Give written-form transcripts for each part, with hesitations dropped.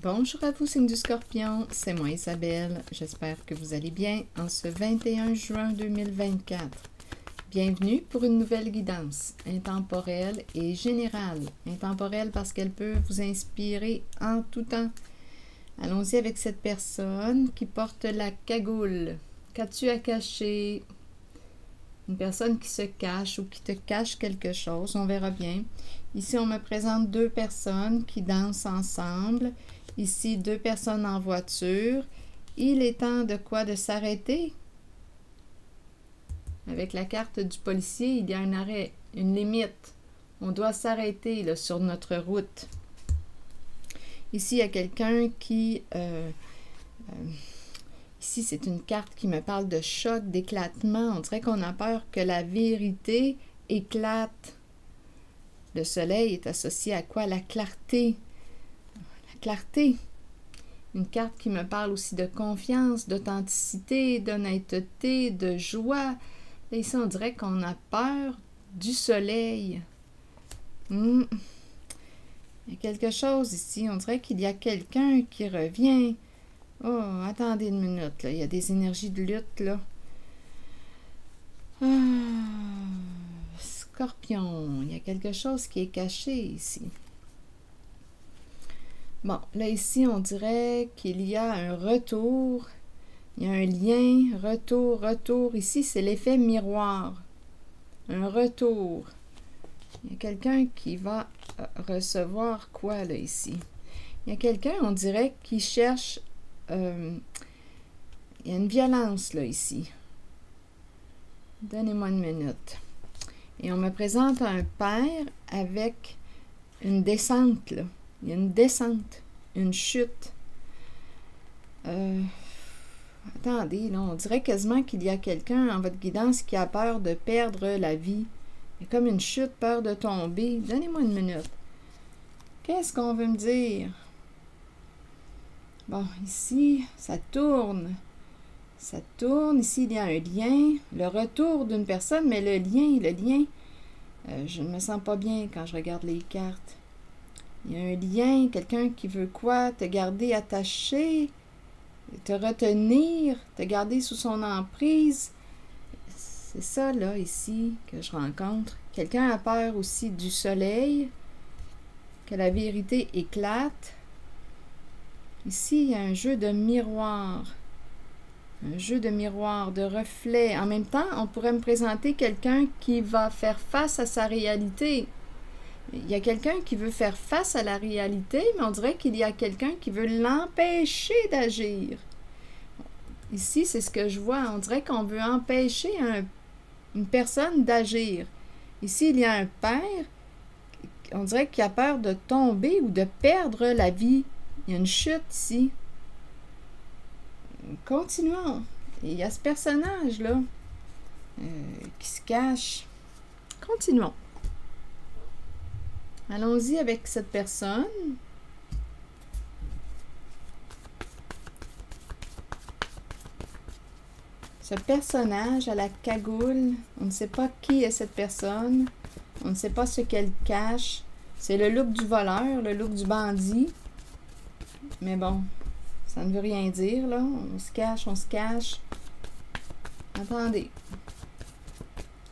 Bonjour à vous, signe du Scorpion, c'est moi Isabelle. J'espère que vous allez bien en ce 21 juin 2024. Bienvenue pour une nouvelle guidance intemporelle et générale. Intemporelle parce qu'elle peut vous inspirer en tout temps. Allons-y avec cette personne qui porte la cagoule. Qu'as-tu à cacher? Une personne qui se cache ou qui te cache quelque chose, on verra bien. Ici, on me présente deux personnes qui dansent ensemble. Ici, deux personnes en voiture. Il est temps de quoi? De s'arrêter. Avec la carte du policier, il y a un arrêt, une limite. On doit s'arrêter là, sur notre route. Ici, il y a quelqu'un qui... ici, c'est une carte qui me parle de choc, d'éclatement. On dirait qu'on a peur que la vérité éclate. Le soleil est associé à quoi? La clarté. La clarté. Une carte qui me parle aussi de confiance, d'authenticité, d'honnêteté, de joie. Là, ici, on dirait qu'on a peur du soleil. Il y a quelque chose ici. On dirait qu'il y a quelqu'un qui revient. Oh, attendez une minute. Là. Il y a des énergies de lutte, là. Scorpion. Il y a quelque chose qui est caché ici. Bon, là, ici, on dirait qu'il y a un retour. Il y a un lien, retour. Ici, c'est l'effet miroir. Un retour. Il y a quelqu'un qui va recevoir quoi, là, ici? Il y a quelqu'un, on dirait, qui cherche... il y a une violence, là, ici. Donnez-moi une minute. Et on me présente un père avec une descente, là. Il y a une descente, une chute. Attendez, là, on dirait quasiment qu'il y a quelqu'un en votre guidance qui a peur de perdre la vie. Il y a comme une chute, peur de tomber. Donnez-moi une minute. Qu'est-ce qu'on veut me dire? Bon, ici, ça tourne. Ça tourne. Ici, il y a un lien. Le retour d'une personne, mais le lien. Je ne me sens pas bien quand je regarde les cartes. Il y a un lien, quelqu'un qui veut quoi? Te garder attaché, te retenir, te garder sous son emprise. C'est ça, là, ici, que je rencontre. Quelqu'un a peur aussi du soleil, que la vérité éclate. Ici, il y a un jeu de miroir. Un jeu de miroir, de reflet. En même temps, on pourrait me présenter quelqu'un qui va faire face à sa réalité. Il y a quelqu'un qui veut faire face à la réalité, mais on dirait qu'il y a quelqu'un qui veut l'empêcher d'agir. Ici, c'est ce que je vois. On dirait qu'on veut empêcher une personne d'agir. Ici, il y a un père, on dirait qu'il a peur de tomber ou de perdre la vie. Il y a une chute ici. Continuons. Et il y a ce personnage-là qui se cache. Continuons. Allons-y avec cette personne. Ce personnage à la cagoule, on ne sait pas qui est cette personne. On ne sait pas ce qu'elle cache. C'est le look du voleur, le look du bandit. Mais bon, ça ne veut rien dire, là. On se cache. Attendez.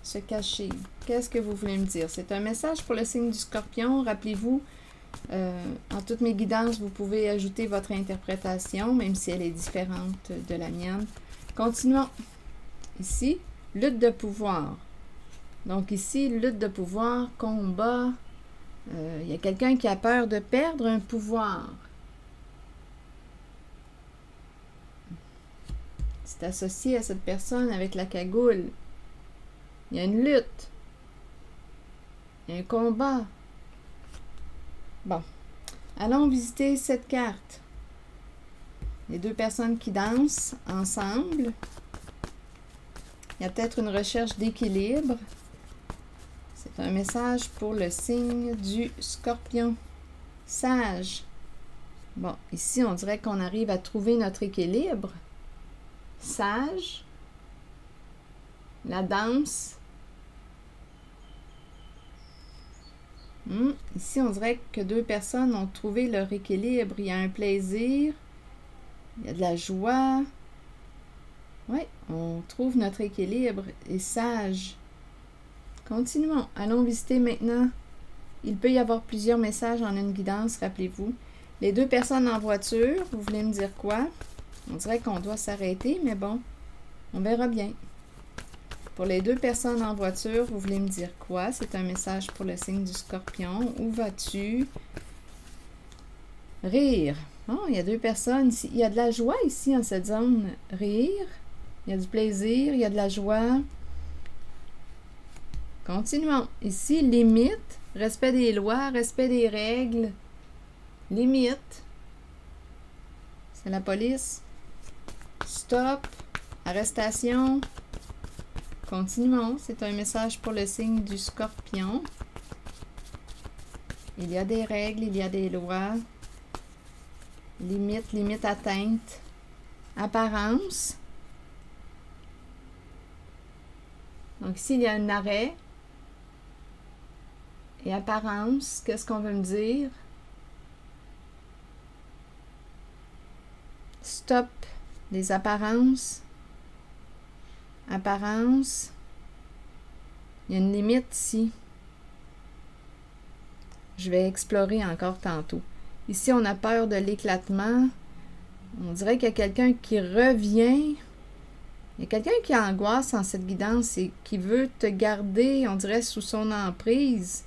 Se cacher. Qu'est-ce que vous voulez me dire? C'est un message pour le signe du Scorpion. Rappelez-vous, en toutes mes guidances, vous pouvez ajouter votre interprétation, même si elle est différente de la mienne. Continuons. Ici, lutte de pouvoir. Donc ici, lutte de pouvoir, combat. Il y a quelqu'un qui a peur de perdre un pouvoir. C'est associé à cette personne avec la cagoule. Il y a une lutte. Il y a un combat. Bon. Allons visiter cette carte. Les deux personnes qui dansent ensemble. Il y a peut-être une recherche d'équilibre. C'est un message pour le signe du Scorpion. Sage. Bon, ici, on dirait qu'on arrive à trouver notre équilibre. Sage. La danse. Ici, on dirait que deux personnes ont trouvé leur équilibre. Il y a un plaisir, il y a de la joie. Oui, on trouve notre équilibre et sage. Continuons. Allons visiter maintenant. Il peut y avoir plusieurs messages en une guidance, rappelez-vous. Les deux personnes en voiture, vous voulez me dire quoi? On dirait qu'on doit s'arrêter, mais bon, on verra bien. Pour les deux personnes en voiture, vous voulez me dire quoi? C'est un message pour le signe du Scorpion. Où vas-tu? Rire. Oh, il y a deux personnes ici. Il y a de la joie ici en cette zone. Rire. Il y a du plaisir, il y a de la joie. Continuons. Ici, limite. Respect des lois, respect des règles. Limite. C'est la police. Stop. Arrestation. Continuons. C'est un message pour le signe du Scorpion. Il y a des règles, il y a des lois. Limite, limite atteinte. Apparence. Donc ici, il y a un arrêt. Et apparence, qu'est-ce qu'on veut me dire? Stop des apparences. Apparence. Il y a une limite ici. Je vais explorer encore tantôt. Ici, on a peur de l'éclatement. On dirait qu'il y a quelqu'un qui revient. Il y a quelqu'un qui angoisse en cette guidance et qui veut te garder, on dirait, sous son emprise.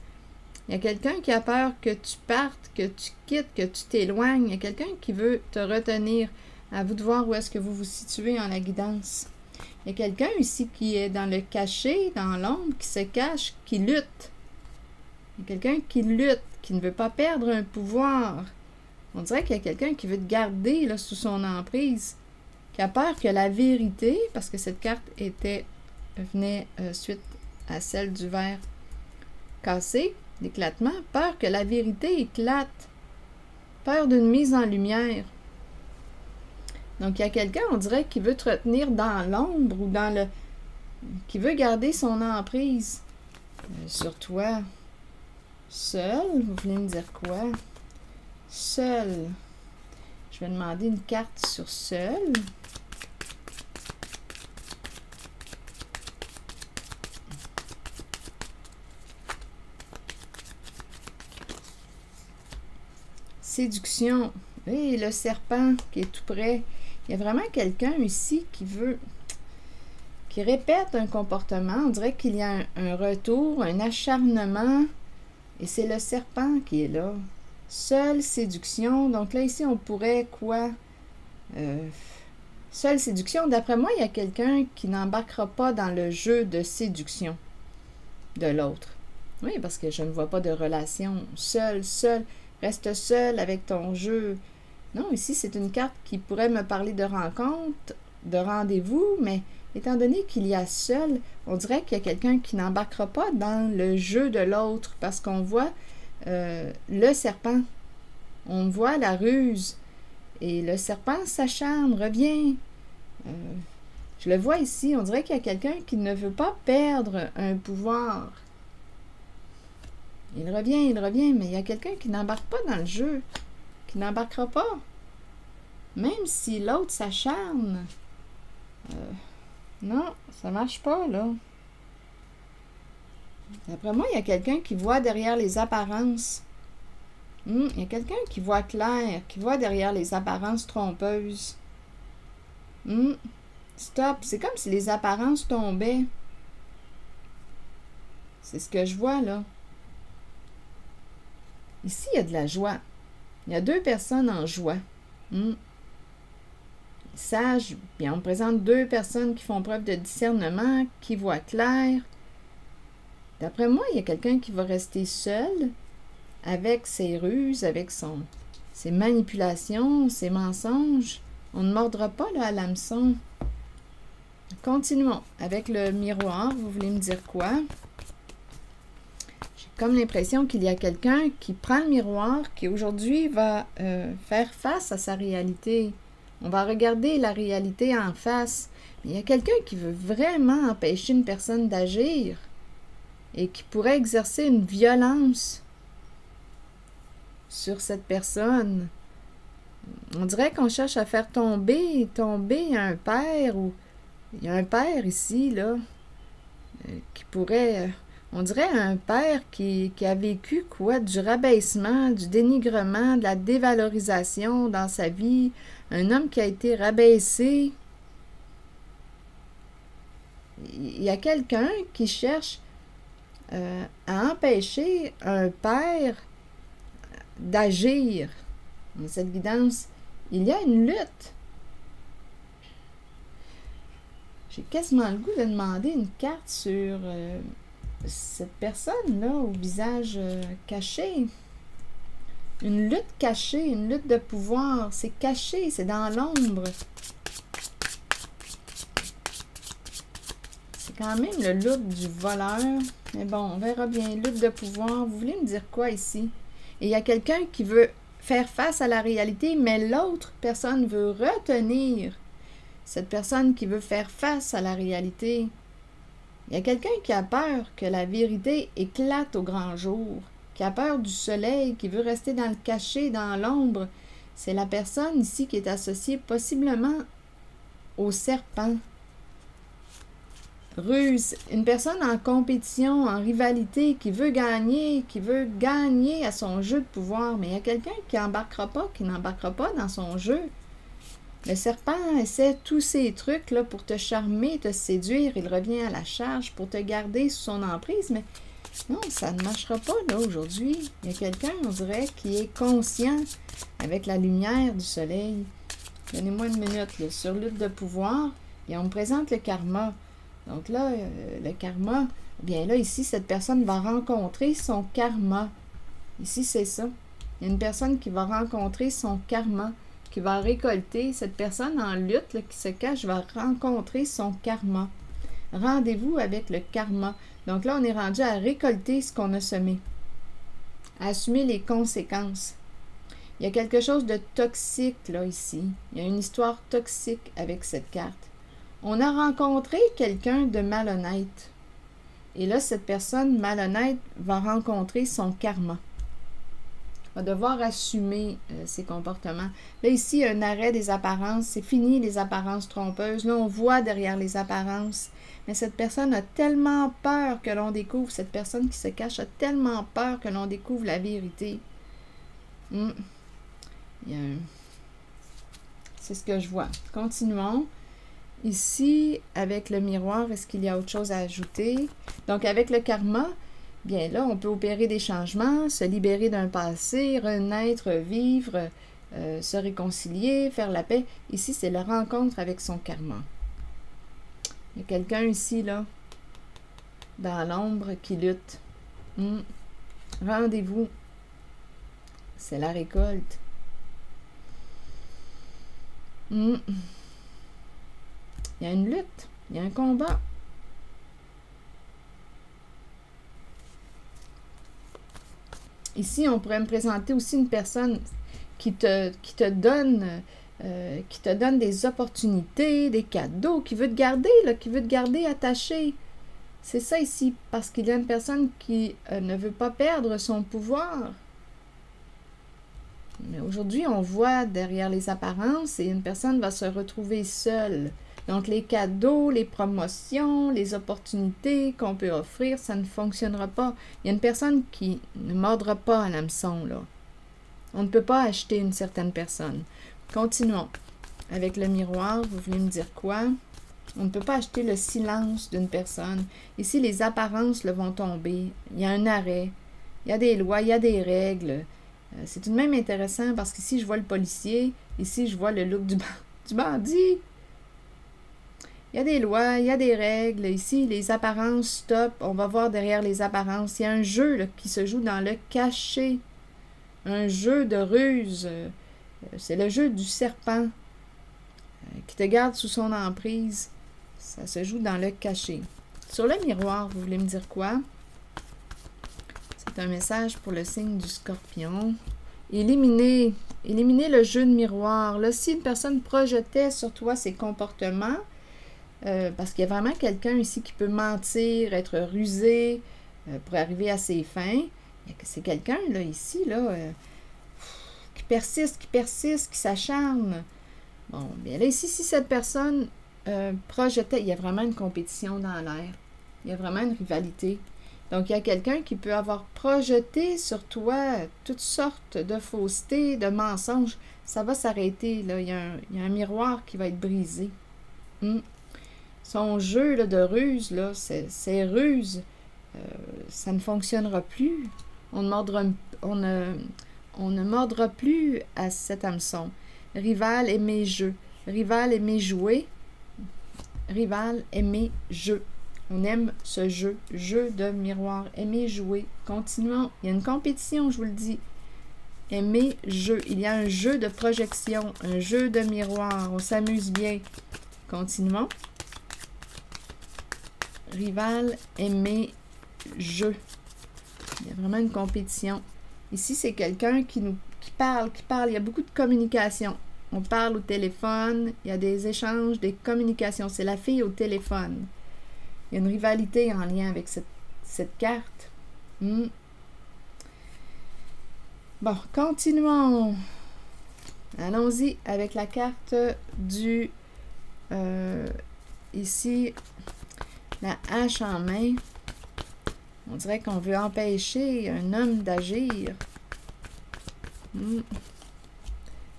Il y a quelqu'un qui a peur que tu partes, que tu quittes, que tu t'éloignes. Il y a quelqu'un qui veut te retenir. À vous de voir où est-ce que vous vous situez en la guidance. Il y a quelqu'un ici qui est dans le cachet, dans l'ombre, qui se cache, qui lutte. Il y a quelqu'un qui lutte, qui ne veut pas perdre un pouvoir. On dirait qu'il y a quelqu'un qui veut te garder là, sous son emprise, qui a peur que la vérité, parce que cette carte venait suite à celle du verre cassé, l'éclatement, peur que la vérité éclate, peur d'une mise en lumière. Donc, il y a quelqu'un, on dirait, qui veut te retenir dans l'ombre ou dans le... qui veut garder son emprise sur toi. Seul, vous voulez me dire quoi? Seul. Je vais demander une carte sur seul. Séduction. Et le serpent qui est tout près. Il y a vraiment quelqu'un ici qui répète un comportement. On dirait qu'il y a un retour, un acharnement. Et c'est le serpent qui est là. Seule séduction. Donc là, ici, on pourrait quoi? Seule séduction. D'après moi, il y a quelqu'un qui n'embarquera pas dans le jeu de séduction de l'autre. Oui, parce que je ne vois pas de relation. Seul. Reste seul avec ton jeu. Non, ici, c'est une carte qui pourrait me parler de rencontre, de rendez-vous, mais étant donné qu'il y a seul, on dirait qu'il y a quelqu'un qui n'embarquera pas dans le jeu de l'autre, parce qu'on voit le serpent, on voit la ruse, et le serpent s'acharne, revient. Je le vois ici, on dirait qu'il y a quelqu'un qui ne veut pas perdre un pouvoir. Il revient, mais il y a quelqu'un qui n'embarque pas dans le jeu, qui n'embarquera pas. Même si l'autre s'acharne. Non, ça marche pas, là. D'après moi, il y a quelqu'un qui voit derrière les apparences. Il y a quelqu'un qui voit clair, qui voit derrière les apparences trompeuses. Stop, c'est comme si les apparences tombaient. C'est ce que je vois, là. Ici, il y a de la joie. Il y a deux personnes en joie. Sage, bien, on présente deux personnes qui font preuve de discernement, qui voient clair. D'après moi, il y a quelqu'un qui va rester seul avec ses ruses, avec ses manipulations, ses mensonges. On ne mordra pas là, à l'hameçon. Continuons. Avec le miroir, vous voulez me dire quoi? J'ai comme l'impression qu'il y a quelqu'un qui prend le miroir, qui aujourd'hui va faire face à sa réalité. On va regarder la réalité en face. Mais il y a quelqu'un qui veut vraiment empêcher une personne d'agir et qui pourrait exercer une violence sur cette personne. On dirait qu'on cherche à faire tomber un père, ou il y a un père ici, là, qui pourrait, on dirait un père qui a vécu quoi, du rabaissement, du dénigrement, de la dévalorisation dans sa vie, un homme qui a été rabaissé. Il y a quelqu'un qui cherche à empêcher un père d'agir. Dans cette guidance, il y a une lutte. J'ai quasiment le goût de demander une carte sur cette personne-là au visage caché. Une lutte cachée, une lutte de pouvoir. C'est caché, c'est dans l'ombre. C'est quand même le look du voleur. Mais bon, on verra bien. Lutte de pouvoir. Vous voulez me dire quoi ici? Et il y a quelqu'un qui veut faire face à la réalité, mais l'autre personne veut retenir cette personne qui veut faire face à la réalité. Il y a quelqu'un qui a peur que la vérité éclate au grand jour, qui a peur du soleil, qui veut rester dans le cachet, dans l'ombre. C'est la personne ici qui est associée possiblement au serpent. Ruse, une personne en compétition, en rivalité, qui veut gagner à son jeu de pouvoir, mais il y a quelqu'un qui n'embarquera pas dans son jeu. Le serpent essaie tous ces trucs-là pour te charmer, te séduire, il revient à la charge pour te garder sous son emprise, mais non, ça ne marchera pas là aujourd'hui. Il y a quelqu'un, on dirait, qui est conscient avec la lumière du soleil. Donnez-moi une minute, là, sur lutte de pouvoir, et on me présente le karma. Donc là, le karma, bien là, ici, cette personne va rencontrer son karma. Ici, c'est ça. Il y a une personne qui va rencontrer son karma, qui va récolter. Cette personne en lutte, là, qui se cache, va rencontrer son karma. Rendez-vous avec le karma. Donc là, on est rendu à récolter ce qu'on a semé. À assumer les conséquences. Il y a quelque chose de toxique, là, ici. Il y a une histoire toxique avec cette carte. On a rencontré quelqu'un de malhonnête. Et là, cette personne malhonnête va rencontrer son karma. Va devoir assumer ses comportements. Là, ici, il y a un arrêt des apparences. C'est fini, les apparences trompeuses. Là, on voit derrière les apparences. Mais cette personne a tellement peur que l'on découvre. Cette personne qui se cache a tellement peur que l'on découvre la vérité. C'est ce que je vois. Continuons. Ici, avec le miroir, est-ce qu'il y a autre chose à ajouter? Donc, avec le karma, bien là, on peut opérer des changements, se libérer d'un passé, renaître, vivre, se réconcilier, faire la paix. Ici, c'est la rencontre avec son karma. Il y a quelqu'un ici, là, dans l'ombre, qui lutte. Rendez-vous. C'est la récolte. Il y a une lutte, il y a un combat. Ici, on pourrait me présenter aussi une personne qui te donne des opportunités, des cadeaux, qui veut te garder, là, qui veut te garder attaché. C'est ça ici, parce qu'il y a une personne qui ne veut pas perdre son pouvoir. Mais aujourd'hui, on voit derrière les apparences et une personne va se retrouver seule. Donc, les cadeaux, les promotions, les opportunités qu'on peut offrir, ça ne fonctionnera pas. Il y a une personne qui ne mordra pas à l'hameçon, là. On ne peut pas acheter une certaine personne. Continuons. Avec le miroir, vous voulez me dire quoi? On ne peut pas acheter le silence d'une personne. Ici, les apparences là, vont tomber. Il y a un arrêt. Il y a des lois, il y a des règles. C'est tout de même intéressant parce qu'ici, je vois le policier. Ici, je vois le look du bandit. Il y a des lois, il y a des règles. Ici, les apparences, stop. On va voir derrière les apparences. Il y a un jeu là, qui se joue dans le cachet. Un jeu de ruse. C'est le jeu du serpent qui te garde sous son emprise. Ça se joue dans le cachet. Sur le miroir, vous voulez me dire quoi? C'est un message pour le signe du Scorpion. Éliminer le jeu de miroir. Là, si une personne projetait sur toi ses comportements, parce qu'il y a vraiment quelqu'un ici qui peut mentir, être rusé pour arriver à ses fins. C'est quelqu'un, là, ici, là, qui s'acharne. Bon, bien là, ici, si cette personne projetait, il y a vraiment une compétition dans l'air. Il y a vraiment une rivalité. Donc, il y a quelqu'un qui peut avoir projeté sur toi toutes sortes de faussetés, de mensonges. Ça va s'arrêter, là. Il y a un miroir qui va être brisé. Son jeu là, de ruse, là, ces ruses, ça ne fonctionnera plus. On ne mordra plus à cet hameçon. Rival, aimez jeu. Rival, aimez jouer. Rival, aimez jeu. On aime ce jeu. Jeu de miroir. Aimez jouer. Continuons. Il y a une compétition, je vous le dis. Aimez jeu. Il y a un jeu de projection, un jeu de miroir. On s'amuse bien. Continuons. Rival, aimez jeu. Il y a vraiment une compétition. Ici, c'est quelqu'un qui parle. Il y a beaucoup de communication. On parle au téléphone. Il y a des échanges, des communications. C'est la fille au téléphone. Il y a une rivalité en lien avec cette carte. Bon, continuons. Allons-y avec la carte du... ici, la hache en main. On dirait qu'on veut empêcher un homme d'agir.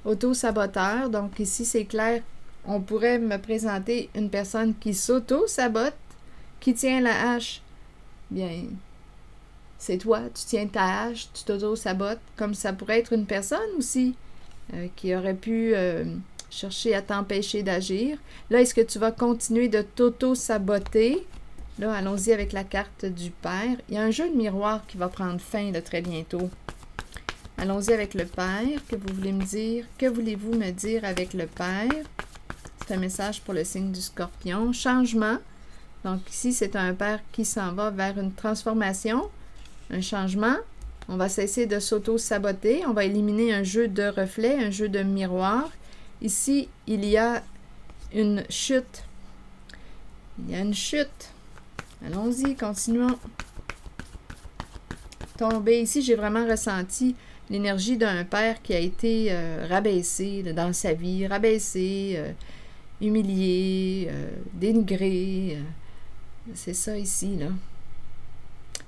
Auto-saboteur. Donc ici, c'est clair, on pourrait me présenter une personne qui s'auto-sabote, qui tient la hache. Bien, c'est toi, tu tiens ta hache, tu t'auto-sabotes. Comme ça pourrait être une personne aussi qui aurait pu chercher à t'empêcher d'agir. Là, est-ce que tu vas continuer de t'auto-saboter? Là, allons-y avec la carte du Père. Il y a un jeu de miroir qui va prendre fin là, très bientôt. Allons-y avec le Père. Que vous voulez me dire? Que voulez-vous me dire avec le Père? C'est un message pour le signe du Scorpion. Changement. Donc ici, c'est un Père qui s'en va vers une transformation, un changement. On va cesser de s'auto-saboter. On va éliminer un jeu de reflets, un jeu de miroir. Ici, il y a une chute. Il y a une chute. Allons-y, continuons. Tomber. Ici, j'ai vraiment ressenti l'énergie d'un père qui a été rabaissé là, dans sa vie, rabaissé, humilié, dénigré. C'est ça ici, là.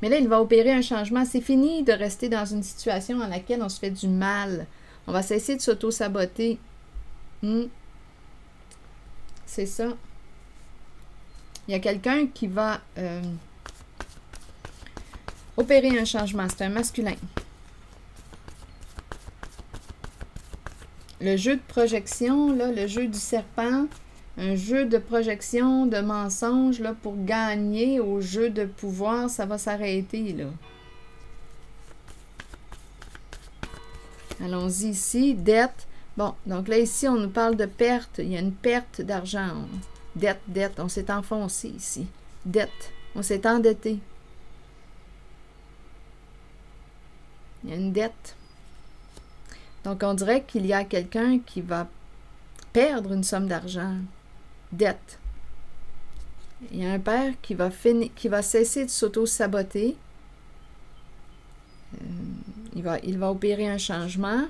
Mais là, il va opérer un changement. C'est fini de rester dans une situation dans laquelle on se fait du mal. On va cesser de s'auto-saboter. C'est ça. Il y a quelqu'un qui va opérer un changement. C'est un masculin. Le jeu de projection, là, le jeu du serpent, un jeu de projection, de mensonge, là, pour gagner au jeu de pouvoir, ça va s'arrêter, là. Allons-y ici. Dette. Bon, donc là, ici, on nous parle de perte. Il y a une perte d'argent. Dette. On s'est enfoncé ici. Dette. On s'est endetté. Il y a une dette. Donc, on dirait qu'il y a quelqu'un qui va perdre une somme d'argent. Dette. Il y a un père qui va cesser de s'auto-saboter. Il va opérer un changement.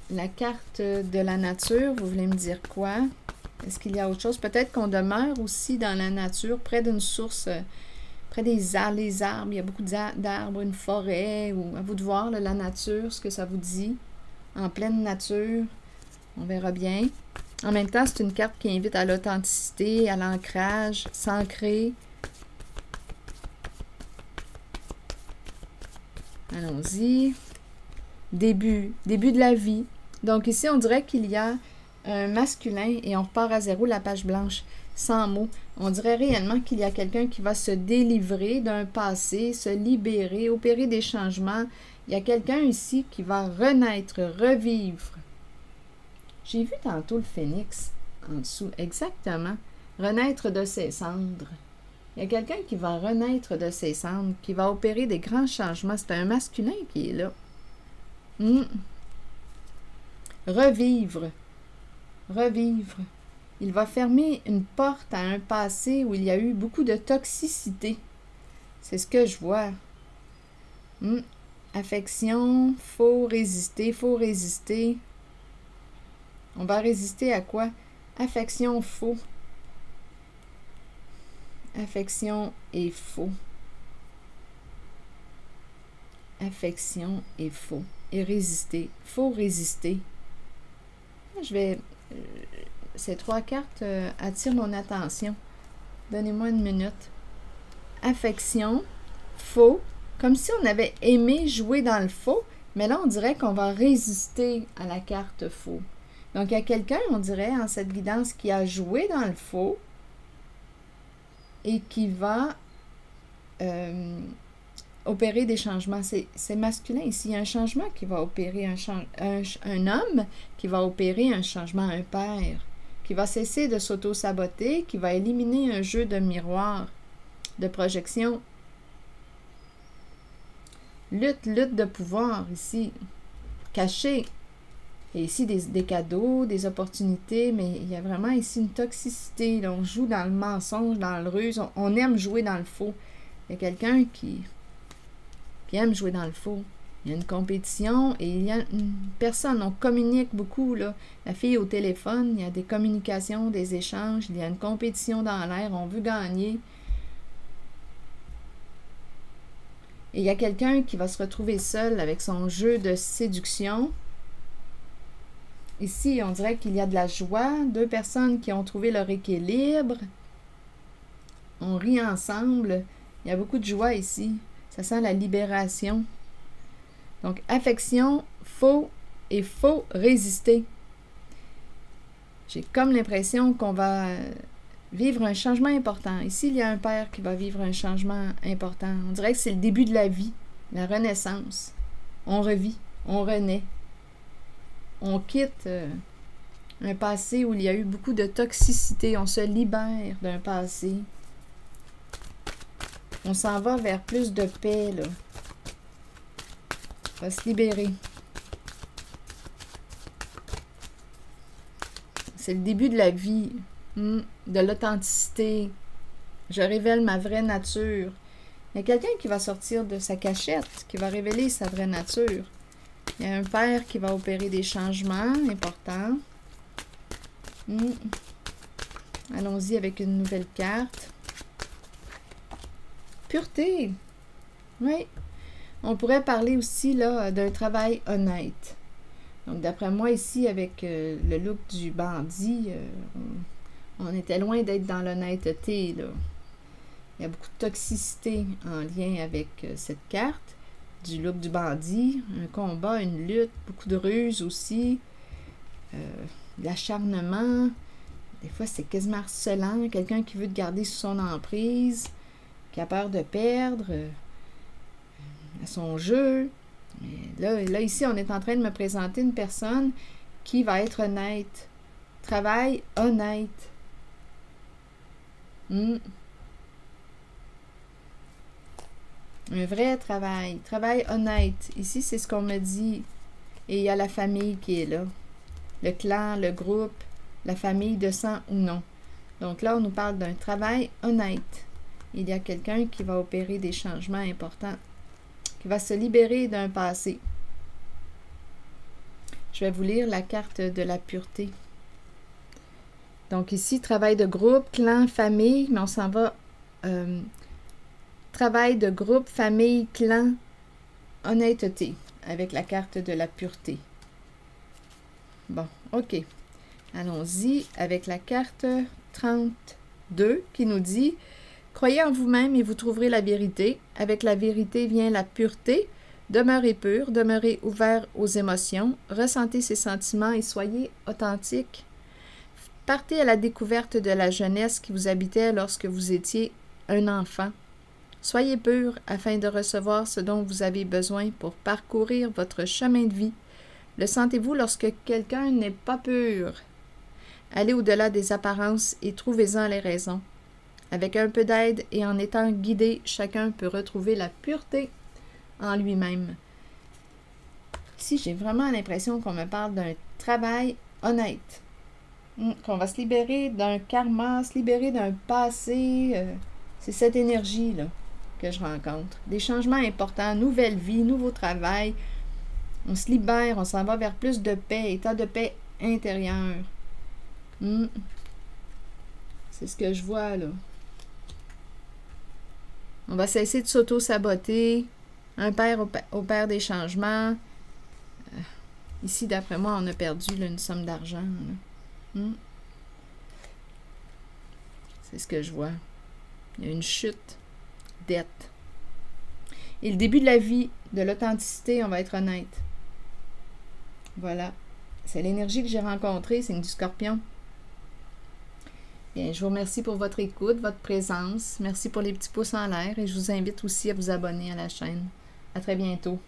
La carte de la nature, vous voulez me dire quoi? Est-ce qu'il y a autre chose? Peut-être qu'on demeure aussi dans la nature, près d'une source, près des arbres, les arbres. Il y a beaucoup d'arbres, une forêt, ou à vous de voir là, la nature, ce que ça vous dit. En pleine nature, on verra bien. En même temps, c'est une carte qui invite à l'authenticité, à l'ancrage, s'ancrer. Allons-y. Début de la vie. Donc ici, on dirait qu'il y a un masculin et on repart à zéro, la page blanche, sans mots. On dirait réellement qu'il y a quelqu'un qui va se délivrer d'un passé, se libérer, opérer des changements. Il y a quelqu'un ici qui va renaître, revivre. J'ai vu tantôt le phénix en dessous, exactement. Renaître de ses cendres. Il y a quelqu'un qui va renaître de ses cendres, qui va opérer des grands changements. C'est un masculin qui est là. Revivre. Il va fermer une porte à un passé où il y a eu beaucoup de toxicité. C'est ce que je vois. Affection, faut résister, faut résister. On va résister à quoi? Affection, faux. Affection et faux. Affection et faux. Et résister. Faut résister. Je vais... ces 3 cartes attirent mon attention. Donnez-moi une minute. Affection, faux. Comme si on avait aimé jouer dans le faux, mais là, on dirait qu'on va résister à la carte faux. Donc, il y a quelqu'un, on dirait, en cette guidance, qui a joué dans le faux et qui va opérer des changements. C'est masculin ici. Il y a un changement qui va opérer, un homme qui va opérer un changement, un père, qui va cesser de s'auto-saboter, qui va éliminer un jeu de miroir, de projection. Lutte de pouvoir ici, caché. Et ici, des cadeaux, des opportunités, mais il y a vraiment ici une toxicité. Là, on joue dans le mensonge, dans le ruse, on aime jouer dans le faux. Il y a quelqu'un qui aime jouer dans le faux. Il y a une compétition et il y a une personne, on communique beaucoup, là. La fille au téléphone, il y a des communications, des échanges, il y a une compétition dans l'air, on veut gagner. Et il y a quelqu'un qui va se retrouver seul avec son jeu de séduction. Ici, on dirait qu'il y a de la joie. 2 personnes qui ont trouvé leur équilibre. On rit ensemble. Il y a beaucoup de joie ici. Ça sent la libération. Donc, affection, faux et faut résister. J'ai comme l'impression qu'on va vivre un changement important. Ici, il y a un père qui va vivre un changement important. On dirait que c'est le début de la vie, la renaissance. On revit, on renaît. On quitte un passé où il y a eu beaucoup de toxicité. On se libère d'un passé. On s'en va vers plus de paix, là. On va se libérer. C'est le début de la vie. De l'authenticité. Je révèle ma vraie nature. Il y a quelqu'un qui va sortir de sa cachette, qui va révéler sa vraie nature. Il y a un père qui va opérer des changements importants. Allons-y avec une nouvelle carte. Pureté. Oui. On pourrait parler aussi là d'un travail honnête. Donc, d'après moi, ici, avec le look du bandit, on était loin d'être dans l'honnêteté, là. Il y a beaucoup de toxicité en lien avec cette carte. Du look du bandit, un combat, une lutte, beaucoup de ruse aussi, de l'acharnement. Des fois, c'est quasiment harcelant. Quelqu'un qui veut te garder sous son emprise, qui a peur de perdre à son jeu. Mais là, ici, on est en train de me présenter une personne qui va être honnête. Travail honnête. Un vrai travail. Travail honnête. Ici, c'est ce qu'on me dit. Et il y a la famille qui est là. Le clan, le groupe, la famille de sang ou non. Donc là, on nous parle d'un travail honnête. Il y a quelqu'un qui va opérer des changements importants, qui va se libérer d'un passé. Je vais vous lire la carte de la pureté. Donc ici, travail de groupe, clan, famille, mais on s'en va... travail de groupe, famille, clan, honnêteté, avec la carte de la pureté. Bon, ok. Allons-y avec la carte 32 qui nous dit « Croyez en vous-même et vous trouverez la vérité. Avec la vérité vient la pureté. Demeurez pur, demeurez ouvert aux émotions, ressentez ces sentiments et soyez authentique. Partez à la découverte de la jeunesse qui vous habitait lorsque vous étiez un enfant. Soyez pur afin de recevoir ce dont vous avez besoin pour parcourir votre chemin de vie. Le sentez-vous lorsque quelqu'un n'est pas pur? Allez au-delà des apparences et trouvez-en les raisons. Avec un peu d'aide et en étant guidé, chacun peut retrouver la pureté en lui-même. » Ici, j'ai vraiment l'impression qu'on me parle d'un travail honnête. Qu'on va se libérer d'un karma, se libérer d'un passé. C'est cette énergie-là que je rencontre. Des changements importants, nouvelle vie, nouveau travail. On se libère, on s'en va vers plus de paix, état de paix intérieur. C'est ce que je vois, là. On va cesser de s'auto-saboter. Un père opère des changements. Ici, d'après moi, on a perdu là, une somme d'argent. C'est ce que je vois. Il y a une chute, dette. Et le début de la vie, de l'authenticité, on va être honnête. Voilà. C'est l'énergie que j'ai rencontrée, c'est du Scorpion. Bien, je vous remercie pour votre écoute, votre présence. Merci pour les petits pouces en l'air et je vous invite aussi à vous abonner à la chaîne. À très bientôt.